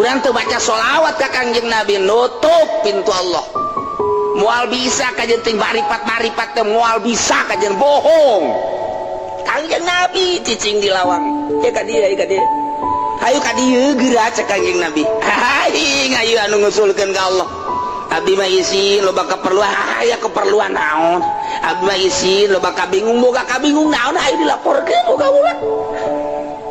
urang teu baca sholawat ka Kangjeng Nabi nutup pintu Allah. Moal bisa kajen ting baripat teh moal bisa kajen bohong. Kangjeng Nabi cicing di lawang. Ya ka dieu hayu ka dieu geura cek Kangjeng Nabi. Hai ngayu anu ngusulkeun ka Allah. Abdi mah isi loba keperluan aya keperluan naon. Abdi mah isi loba kabingung boga kabingung naon hayu dilaporkeun boga ulah.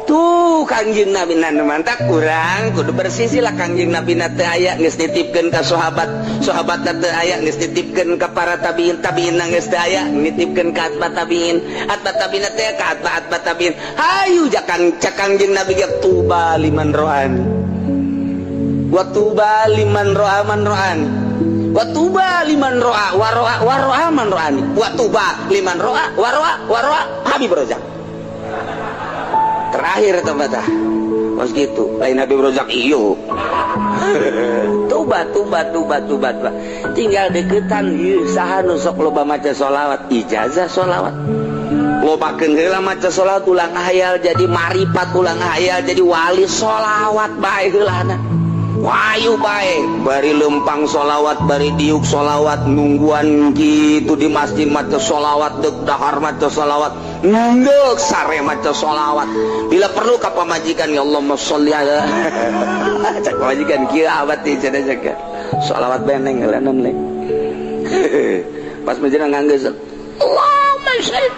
Tuh Kangjeng Nabi nanu mantak kurang kudu bersisi lah Kangjeng Nabi teu aya geus nitipkeun ka sahabat teu aya geus nitipkeun ka para tabiin geus teu aya nitipkeun ka atba tabiin teh ka atba tabiin hayu cak Kangjeng Nabi ge tuba liman ro'an wa tuba liman ro'a man ro'an wa tuba liman ro'a wa ro'a man ro'ani wa tuba liman ro'a wa ro'a Habib Rozak terakhir teman-teman mas gitu lain Habib Rozak iyo tubat tinggal deketan saha nu sok loba maca sholawat ijazah sholawat lobakeun heula maca sholawat ulang hayal jadi maripat ulang hayal jadi wali sholawat bae heulana wayu bae bari lempang sholawat bari diuk sholawat nungguan gitu di masjid maca sholawat deuk dahar maca sholawat ngeuk sare maca sholawat bila perlu ka pamajikan ya Allahumma sholli ala cak pamajikan kieu abad teh cenah jaga sholawat beneng heulanam le pas menjeuna nganggeus Allahumma sholli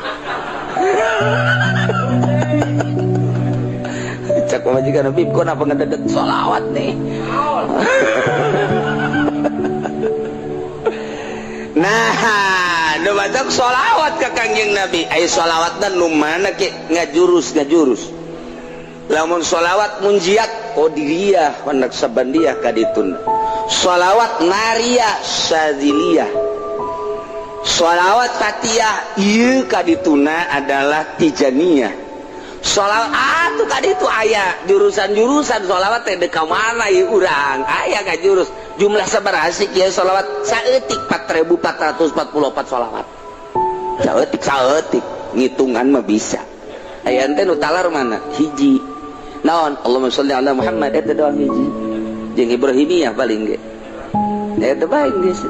cak pamajikan Habib kok napa ngededet sholawat nih. Nah, nu baca sholawat ka Kangjeng Nabi ai sholawatna nu mana ke ngajurus lamun sholawat munjiat qadiriyah wa naksabandiyah kaditun sholawat nariyah syadziliyah sholawat fatihah ieu kadituna adalah tijaniyah sholawat atuh kaditu aya jurusan-jurusan sholawat teh deka mana ieu urang aya ka jurus jumlah sabaraha sih kieu sholawat saeutik 4444 sholawat saeutik ngitungan mah bisa aya teh nu talar mana hiji naon Allahumma sholli ala Muhammad eta doang hiji jeung Ibrahimiyah paling ge eta bae geus